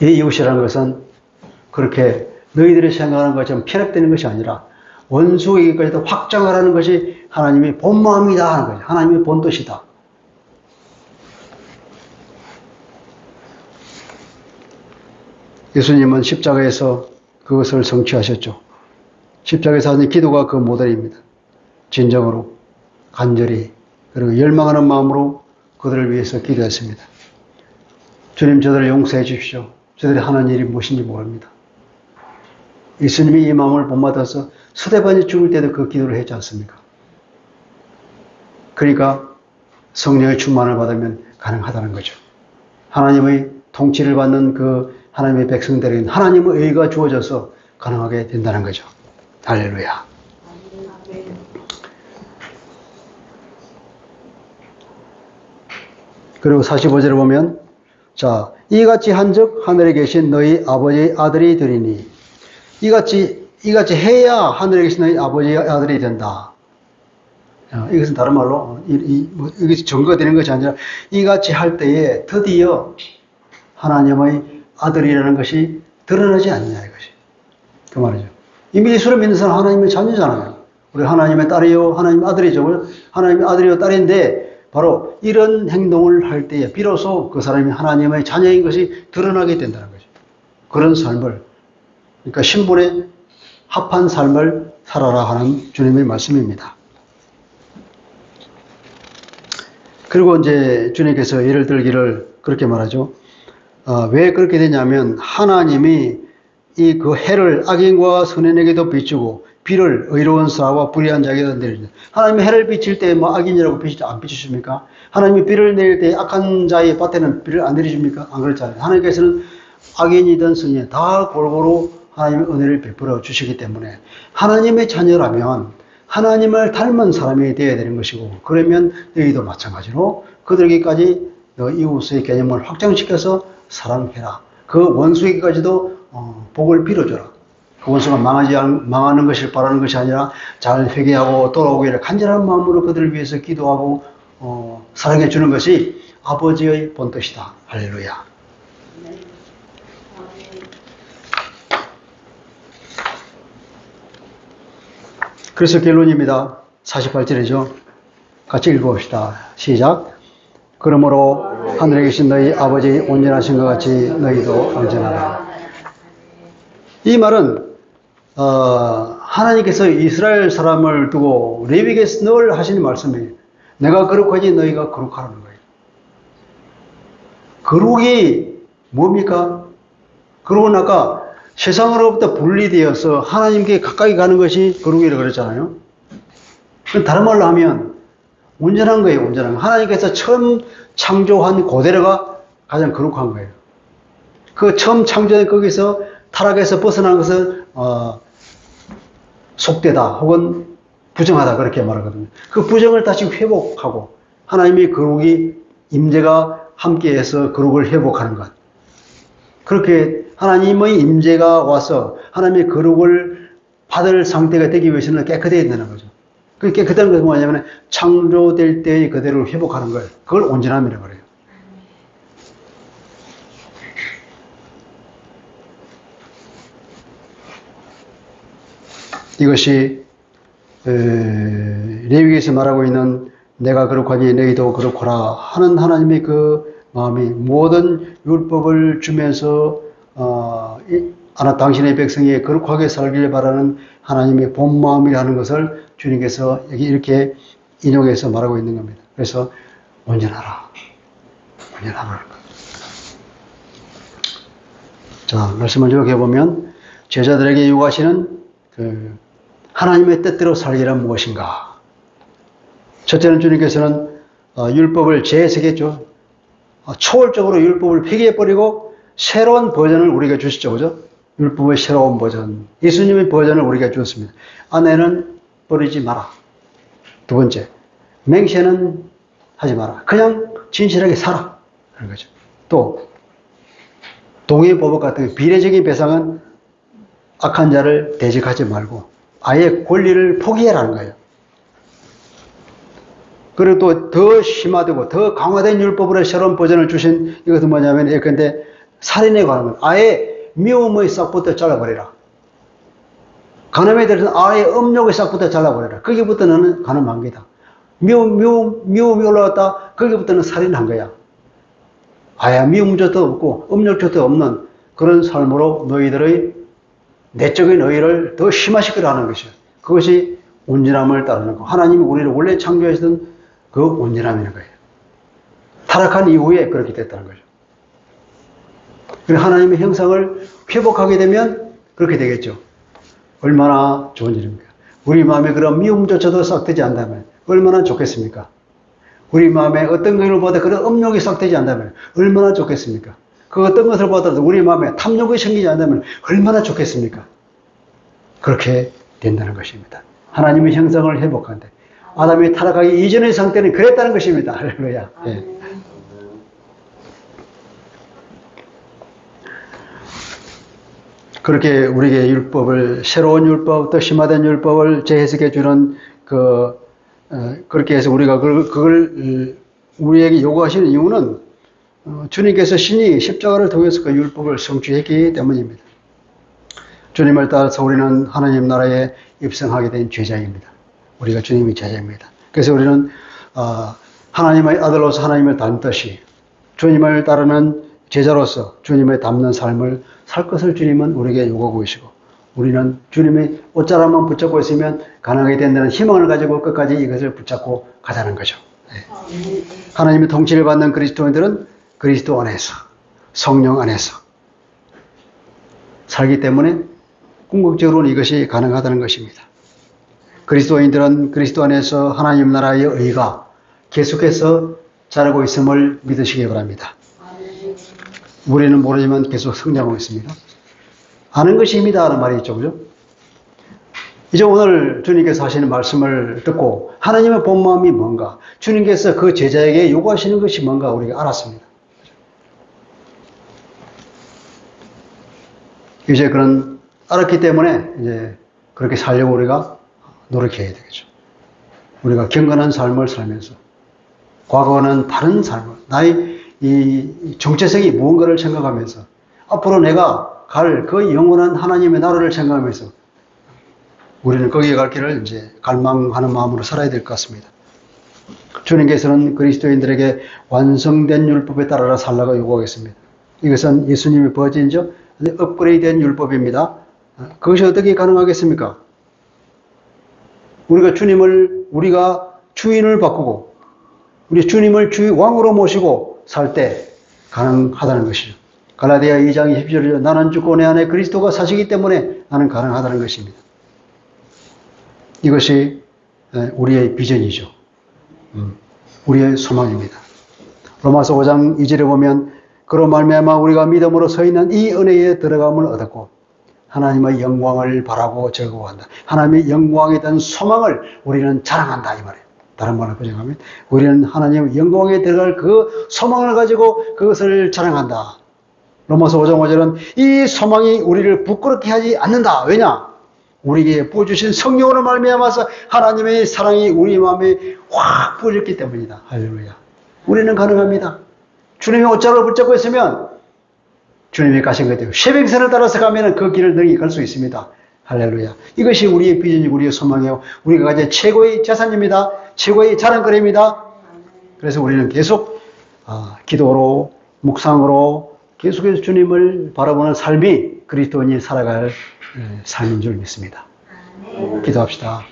이 이웃이라는 것은 그렇게 너희들이 생각하는 것처럼 편협되는 것이 아니라 원수에게까지도 확장하라는 것이 하나님의 본마음이다 하는 거죠. 하나님의 본뜻이다. 예수님은 십자가에서 그것을 성취하셨죠. 십자가에서 하는 기도가 그 모델입니다. 진정으로, 간절히, 그리고 열망하는 마음으로 그들을 위해서 기도했습니다. 주님, 저들을 용서해 주십시오. 저들이 하는 일이 무엇인지 모릅니다. 예수님이 이 마음을 본받아서 스데반이 죽을 때도 그 기도를 했지 않습니까? 그러니까 성령의 충만을 받으면 가능하다는 거죠. 하나님의 통치를 받는 그 하나님의 백성들에게는 하나님의 의가 주어져서 가능하게 된다는 거죠. 할렐루야. 그리고 45절에 보면, 자, 이같이 한즉 하늘에 계신 너희 아버지의 아들이 되리니, 이같이 해야 하늘에 계신 너희 아버지의 아들이 된다. 이것은 다른 말로, 이것이 증거가 되는 것이 아니라, 이같이 할 때에 드디어 하나님의 아들이라는 것이 드러나지 않냐, 이것이. 그 말이죠. 이미 예수를 믿는 사람은 하나님의 자녀잖아요. 우리 하나님의 딸이요, 하나님의 아들이죠. 하나님의 아들이요, 딸인데, 바로 이런 행동을 할 때에 비로소 그 사람이 하나님의 자녀인 것이 드러나게 된다는 거죠. 그런 삶을, 그러니까 신분에 합한 삶을 살아라 하는 주님의 말씀입니다. 그리고 이제 주님께서 예를 들기를 그렇게 말하죠. 왜 그렇게 되냐면 하나님이 이 그 해를 악인과 선인에게도 비추고 비를 의로운 사람과 불의한 자에게도 내리죠. 하나님이 해를 비칠 때 뭐 악인이라고 안 비추십니까? 하나님이 비를 내릴 때 악한 자의 밭에는 비를 안 내리십니까? 안 그렇잖아요. 하나님께서는 악인이든 선인이든 다 골고루 하나님의 은혜를 베풀어 주시기 때문에 하나님의 자녀라면 하나님을 닮은 사람이 되어야 되는 것이고, 그러면 너희도 마찬가지로 그들에게까지 너 이웃의 개념을 확장시켜서 사랑해라. 그 원수에게까지도 복을 빌어줘라. 그 원수가 망하는 것을 바라는 것이 아니라 잘 회개하고 돌아오기를 간절한 마음으로 그들을 위해서 기도하고 사랑해 주는 것이 아버지의 본뜻이다. 할렐루야. 그래서 결론입니다. 48절이죠. 같이 읽어봅시다. 시작. 그러므로 하늘에 계신 너희 아버지 온전하신 것 같이 너희도 온전하라. 이 말은 하나님께서 이스라엘 사람을 두고 레위기에서 늘 하시는 말씀이에요. 내가 거룩하지 너희가 거룩하라는 거예요. 거룩이 뭡니까? 거룩은 아까 세상으로부터 분리되어서 하나님께 가까이 가는 것이 거룩이라고 그랬잖아요. 다른 말로 하면 온전한 거예요. 온전한 거. 하나님께서 처음 창조한 그대로가 가장 거룩한 거예요. 그 처음 창조된 거기서 타락에서 벗어난 것은 속되다 혹은 부정하다 그렇게 말하거든요. 그 부정을 다시 회복하고 하나님의 거룩이 임재가 함께해서 거룩을 회복하는 것. 그렇게 하나님의 임재가 와서 하나님의 거룩을 받을 상태가 되기 위해서는 깨끗해야 된다는 거죠. 그 깨끗한 것은 뭐냐면 창조될 때의 그대로를 회복하는 거예요. 그걸 온전함이라고 그래요. 이것이 레위기에서 말하고 있는 내가 거룩하니 너희도 거룩하라 하는 하나님의 그 마음이 모든 율법을 주면서 당신의 백성이 거룩하게 살기를 바라는 하나님의 본 마음이라는 것을 주님께서 여기 이렇게 인용해서 말하고 있는 겁니다. 그래서 온전하라. 온전하라. 자, 말씀을 쭉 해보면 제자들에게 요구하시는 그 하나님의 뜻대로 살기란 무엇인가? 첫째는 주님께서는 율법을 재해석했죠. 초월적으로 율법을 폐기해버리고 새로운 버전을 우리에게 주시죠. 그죠? 율법의 새로운 버전. 예수님의 버전을 우리에게 주었습니다. 아내는 버리지 마라. 두 번째, 맹세는 하지 마라. 그냥 진실하게 살아. 그런 거죠. 또, 동의보복 같은 비례적인 배상은 악한 자를 대적하지 말고 아예 권리를 포기해라는 거예요. 그리고 또 더 심화되고 더 강화된 율법으로 새로운 버전을 주신 이것은 뭐냐면 예컨대 살인에 관한 건 아예 미움의 싹부터 잘라버리라. 간음에 대해서는 아예 음욕의 싹부터 잘라버리라. 거기부터는 간음한 거다. 미움이 올라왔다. 거기부터는 살인한 거야. 아예 미움조도 없고 음욕조도 없는 그런 삶으로 너희들의 내적인 의의를 더 심화시키라는 것이요. 그것이 온전함을 따르는 거. 하나님이 우리를 원래 창조하시던 그 온전함이라는 거예요. 타락한 이후에 그렇게 됐다는 거죠. 그리고 하나님의 형상을 회복하게 되면 그렇게 되겠죠. 얼마나 좋은 일입니까? 우리 마음에 그런 미움조차도 싹트지 않다면 얼마나 좋겠습니까? 우리 마음에 어떤 것을 보다 그런 음욕이 싹트지 않다면 얼마나 좋겠습니까? 그 어떤 것을 보더라도 우리 마음에 탐욕이 생기지 않다면 얼마나 좋겠습니까? 그렇게 된다는 것입니다. 하나님의 형상을 회복한데 아담이 타락하기 이전의 상태는 그랬다는 것입니다. 할렐루야. 예. 그렇게 우리에게 율법을 새로운 율법 또 심화된 율법을 재해석해 주는 그렇게 해서 우리가 그걸 우리에게 요구하시는 이유는 주님께서 신이 십자가를 통해서 그 율법을 성취했기 때문입니다. 주님을 따라서 우리는 하나님 나라에 입성하게 된 제자입니다. 우리가 주님의 제자입니다. 그래서 우리는 하나님의 아들로서 하나님을 닮듯이 주님을 따르는 제자로서 주님을 닮는 삶을 살 것을 주님은 우리에게 요구하고 계시고 우리는 주님의 옷자락만 붙잡고 있으면 가능하게 된다는 희망을 가지고 끝까지 이것을 붙잡고 가자는 거죠. 네. 하나님의 통치를 받는 그리스도인들은 그리스도 안에서 성령 안에서 살기 때문에 궁극적으로는 이것이 가능하다는 것입니다. 그리스도인들은 그리스도 안에서 하나님 나라의 의가 계속해서 자라고 있음을 믿으시기 바랍니다. 우리는 모르지만 계속 성장하고 있습니다. 아는 것이 힘이다 하는 말이 있죠. 그죠? 이제 오늘 주님께서 하시는 말씀을 듣고 하나님의 본 마음이 뭔가 주님께서 그 제자에게 요구하시는 것이 뭔가 우리가 알았습니다. 이제 그런 알았기 때문에 이제 그렇게 살려고 우리가 노력해야 되겠죠. 우리가 경건한 삶을 살면서 과거는 다른 삶을 나의 이 정체성이 무언가를 생각하면서 앞으로 내가 갈 그 영원한 하나님의 나라를 생각하면서 우리는 거기에 갈 길을 이제 갈망하는 마음으로 살아야 될 것 같습니다. 주님께서는 그리스도인들에게 완성된 율법에 따라 살라고 요구하겠습니다. 이것은 예수님의 버전이죠. 업그레이드된 율법입니다. 그것이 어떻게 가능하겠습니까? 우리가 주인을 바꾸고 우리 주님을 왕으로 모시고 살 때 가능하다는 것이죠. 갈라디아 2장 20절이죠. 나는 죽고 내 안에 그리스도가 사시기 때문에 나는 가능하다는 것입니다. 이것이 우리의 비전이죠. 우리의 소망입니다. 로마서 5장 2절에 보면 그로 말미암아 우리가 믿음으로 서 있는 이 은혜에 들어감을 얻었고 하나님의 영광을 바라고 즐거워한다. 하나님의 영광에 대한 소망을 우리는 자랑한다 이 말이에요. 다른 말로 번역하면 우리는 하나님의 영광에 들어갈 그 소망을 가지고 그것을 자랑한다. 로마서 5장 5절은 이 소망이 우리를 부끄럽게 하지 않는다. 왜냐? 우리에게 부어주신 성령으로 말미암아서 하나님의 사랑이 우리 마음에 확 부어졌기 때문이다. 할렐루야. 우리는 가능합니다. 주님의 옷자락을 붙잡고 있으면 주님이 가신 것대로 쉐빙선을 따라서 가면 그 길을 능히 갈 수 있습니다. 할렐루야. 이것이 우리의 비전이고 우리의 소망이요. 우리가 가진 최고의 재산입니다. 최고의 자랑거리입니다. 그래서 우리는 계속 기도로 묵상으로 계속해서 주님을 바라보는 삶이 그리스도인이 살아갈 삶인 줄 믿습니다. 기도합시다.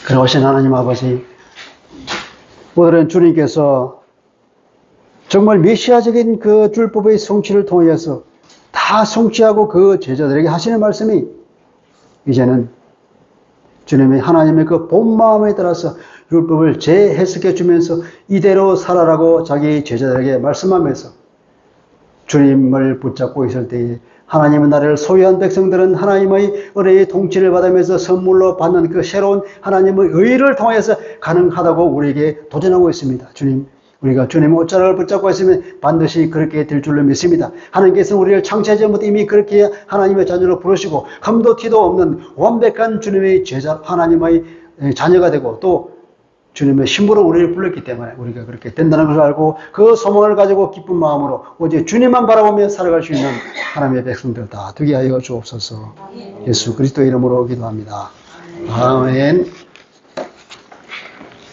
그러신 하나님 아버지, 오늘은 주님께서 정말 메시아적인 그 율법의 성취를 통해서 다 성취하고 그 제자들에게 하시는 말씀이 이제는 주님의 하나님의 그 본 마음에 따라서 율법을 재해석해 주면서 이대로 살아라고 자기 제자들에게 말씀하면서 주님을 붙잡고 있을 때에 하나님의 나라를 소유한 백성들은 하나님의 은혜의 통치를 받으면서 선물로 받는 그 새로운 하나님의 의를 통해서 가능하다고 우리에게 도전하고 있습니다. 주님, 우리가 주님의 옷자락을 붙잡고 있으면 반드시 그렇게 될 줄로 믿습니다. 하나님께서 우리를 창세하기 전부터 이미 그렇게 하나님의 자녀로 부르시고 흠도 티도 없는 완벽한 주님의 제자, 하나님의 자녀가 되고 또 주님의 신부로 우리를 불렀기 때문에 우리가 그렇게 된다는 것을 알고 그 소망을 가지고 기쁜 마음으로 오직 주님만 바라보며 살아갈 수 있는 하나님의 백성들 다 되게 하여 주옵소서. 예수 그리스도의 이름으로 기도합니다. 아멘.